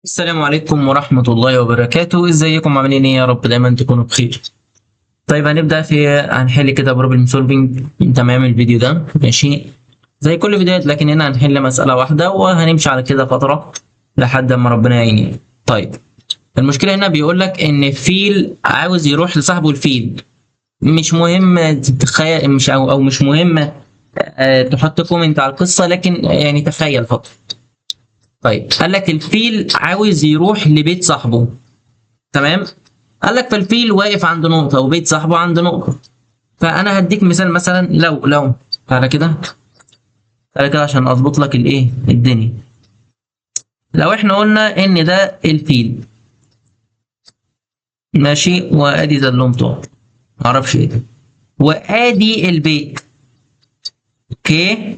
السلام عليكم ورحمة الله وبركاته، ازيكم عاملين ايه؟ يا رب دايما تكونوا بخير. طيب هنحل كده بروبلم سولفينج. تمام، الفيديو ده ماشي زي كل فيديوهات، لكن هنا هنحل مسألة واحدة وهنمشي على كده فترة لحد ما ربنا يعيني. طيب، المشكلة هنا بيقول لك ان فيل عاوز يروح لصاحبه الفيل. مش مهم تتخيل، مش او مش مهم تحط كومنت على القصة، لكن يعني تخيل فقط. طيب، قال لك الفيل عاوز يروح لبيت صاحبه. تمام، قال لك فالفيل واقف عند نقطة وبيت صاحبه عند نقطة. فأنا هديك مثال، مثلا لو تعالى كده، تعالى كده عشان أظبط لك الإيه الدنيا. لو إحنا قلنا إن ده الفيل ماشي، وأدي زلمته، معرفش إيه ده، وأدي البيت. أوكي،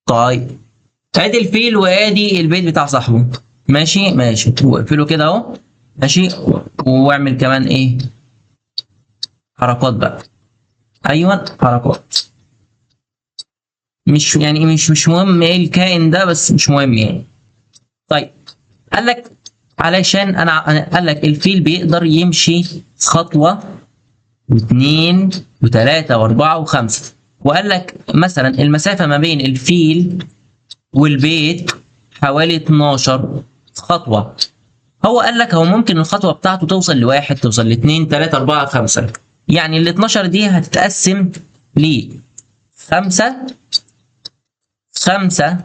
طيب، أدي الفيل وأدي البيت بتاع صاحبه. ماشي، واقفله كده أهو. ماشي، واعمل كمان إيه، حركات بقى. أيوه، حركات. مش مهم ايه الكائن ده، بس مش مهم يعني. طيب، قال لك علشان قال لك الفيل بيقدر يمشي خطوة واثنين وثلاثة وأربعة وخمسة، وقال لك مثلا المسافة ما بين الفيل والبيت حوالي 12 خطوة. هو قال لك هو ممكن الخطوة بتاعته توصل لواحد، توصل لاثنين، ثلاثة، أربعة، خمسة. يعني ال 12 دي هتتقسم ل خمسة، خمسة،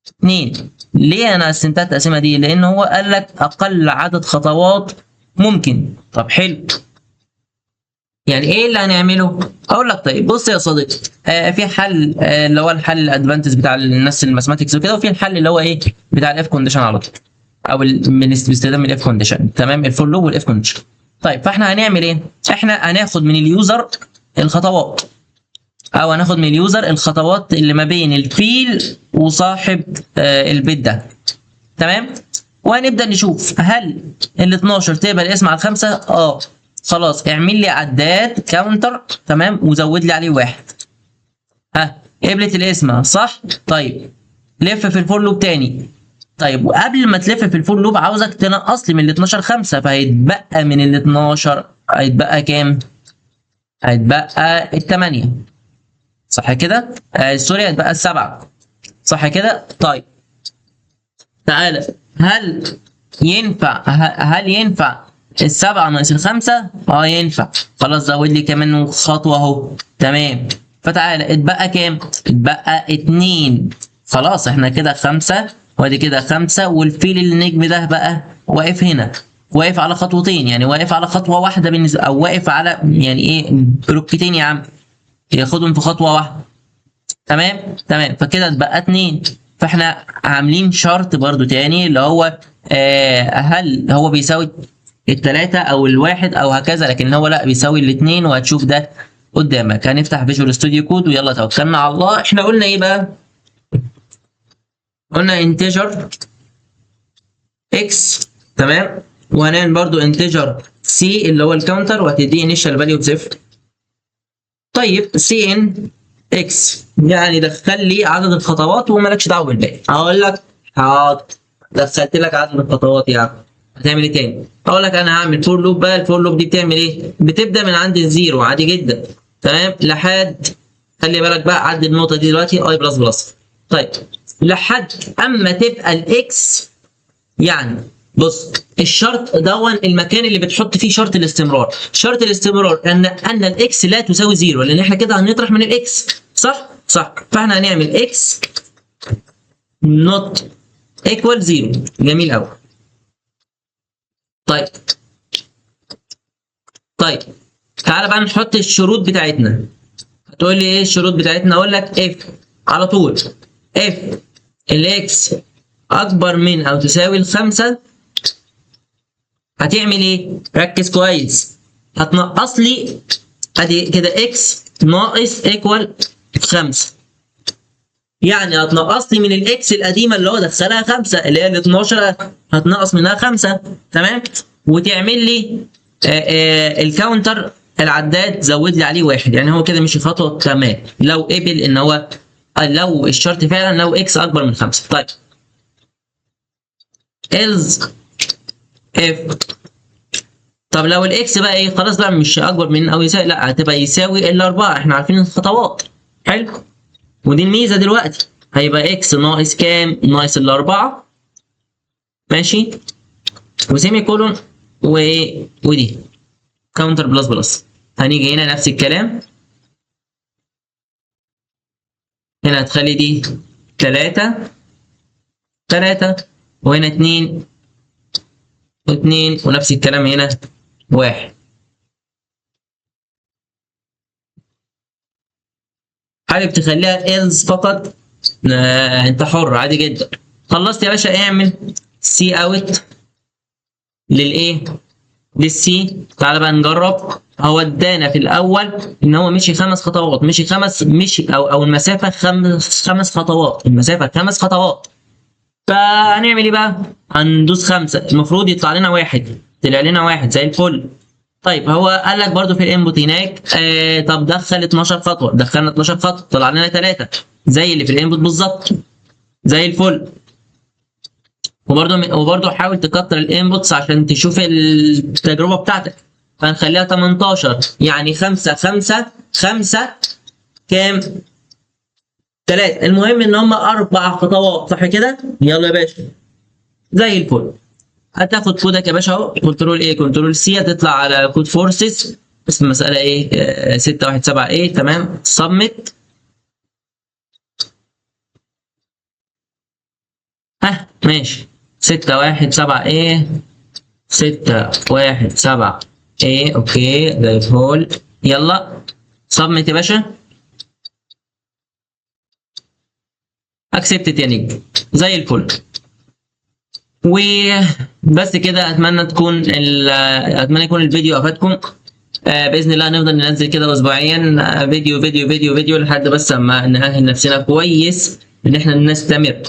اتنين. ليه انا قسمتها التقسيمه دي؟ لان هو قال لك اقل عدد خطوات ممكن. طب حلو، يعني ايه اللي هنعمله؟ اقول لك طيب، بص يا صديقي، في حل اللي هو الحل الادفانتج بتاع الناس الماثماتكس وكده، وفي الحل اللي هو ايه بتاع الاف كونديشن على طول، او باستخدام الاف كونديشن. تمام، الفور لوب والاف كونديشن. طيب، فاحنا هنعمل ايه؟ احنا هناخد من اليوزر الخطوات، او هناخد من اليوزر الخطوات اللي ما بين الفيل وصاحب البيت ده. تمام، وهنبدا نشوف هل ال 12 تقبل اسم على الخمسه. خلاص، اعمل لي عداد كاونتر. تمام، وزود لي عليه واحد. قبلت الاسم صح. طيب، لف في الفور لوب تاني. طيب، وقبل ما تلف في الفور لوب عاوزك تنقص لي من ال 12 5، فهيتبقى من ال 12 هيتبقى كام؟ هيتبقى ال 8. صح كده؟ سوري، هيتبقى السبعة. صح كده؟ طيب، تعالى، هل ينفع السبعة ناقص الخمسة؟ ينفع. خلاص، زود لي كمان خطوة اهو. تمام، فتعالى اتبقى كام؟ اتبقى اتنين. خلاص، احنا كده خمسة، وادي كده خمسة، والفيل النجم ده بقى واقف هنا، واقف على خطوتين، يعني واقف على خطوة واحدة بالنسبة، او واقف على يعني ايه بلوكتين يا عم، ياخدهم في خطوة واحدة. تمام، فكده اتبقى اتنين. فاحنا عاملين شرط برضو تاني، اللي هو هل هو بيساوي التلاتة او الواحد او هكذا، لكن هو لا، بيساوي الاتنين، وهتشوف ده قدامك. هنفتح فيجوال ستوديو كود ويلا توكلنا على الله. احنا قلنا ايه بقى؟ قلنا انتجر اكس. تمام، وهنعمل برضو انتجر سي اللي هو الكاونتر، وهتدي انيشال فاليو بصفر. طيب، سي ان اكس يعني دخل لي عدد الخطوات ومالكش دعوه بالباقي. اقول لك حاضر، دخلت لك عدد الخطوات يا عم، هتعمل ايه تاني؟ اقول لك انا هعمل فور لوب بقى. الفور لوب دي بتعمل ايه؟ بتبدا من عند الزيرو عادي جدا. تمام، لحد، خلي بالك بقى، عدي النقطه دي دلوقتي اي بلس بلس. طيب، لحد اما تبقى الاكس. يعني بص، الشرط دون المكان اللي بتحط فيه شرط الاستمرار. شرط الاستمرار ان الاكس لا تساوي زيرو، لان احنا كده هنطرح من الاكس. صح، فاحنا هنعمل اكس نوت ايكوال زيرو. جميل قوي. طيب، تعالى بقى نحط الشروط بتاعتنا. هتقول لي ايه الشروط بتاعتنا؟ اقول لك اف على طول، اف الاكس اكبر من او تساوي الخمسة. هتعمل ايه؟ ركز كويس. هتنقص لي ادي كده اكس ناقص ايكوال 5. يعني هتنقص لي من الاكس القديمه اللي هو دخلها 5، اللي هي ال 12، هتنقص منها 5. تمام، وتعمل لي الكاونتر العداد زود لي عليه واحد. يعني هو كده مش خطوه. تمام، لو قبل ان هو لو الشرط فعلا لو اكس اكبر من 5. طيب else if، طب لو الاكس بقى ايه، خلاص بقى مش اكبر من او يساوي، لا هتبقى يساوي الا 4، احنا عارفين الخطوات. حلو، ودي الميزه دلوقتي، هيبقى اكس ناقص كام؟ ناقص الاربعه، ماشي، وسيمي كولون ودي كاونتر بلس بلس. هنيجي هنا نفس الكلام، هنا هتخلي دي 3 وهنا 2 و2 ونفس الكلام هنا 1. حابب تخليها else فقط، انت حر عادي جدا. خلصت يا باشا، اعمل سي اوت للايه؟ للسي. تعالى بقى نجرب. هو ادانا في الاول ان هو مشي 5 خطوات، مشي او المسافه 5 خطوات، المسافه 5 خطوات. فهنعمل ايه بقى؟ هندوس 5، المفروض يطلع لنا 1، طلع لنا 1 زي الفل. طيب هو قال لك برده في الانبوت هناك طب دخل 12 خطوه، دخلنا 12 خطوه طلع لنا 3 زي اللي في الانبوت بالظبط، زي الفل. وبرده حاول تكتر الانبوتس عشان تشوف التجربه بتاعتك. فهنخليها 18، يعني 5 كام؟ 3. المهم ان هم 4 خطوات، صح كده؟ يلا يا باشا زي الفل. هتاخد كودك يا باشا اهو، كنترول ايه كنترول سي، هتطلع على كود فورسز، اسم المساله ايه؟ 617 ايه، تمام. سبميت. ماشي، 617 ايه، 617 ايه، اوكي زي الفل. يلا سبميت يا باشا. اكسبتت يا نجم، زي الفل. وبس كده، اتمنى يكون الفيديو افادكم. باذن الله نفضل ننزل كده اسبوعيا فيديو فيديو فيديو فيديو لحد بس اما نأهل نفسنا كويس ان احنا نستمر.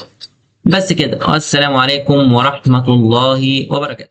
بس كده، والسلام عليكم ورحمه الله وبركاته.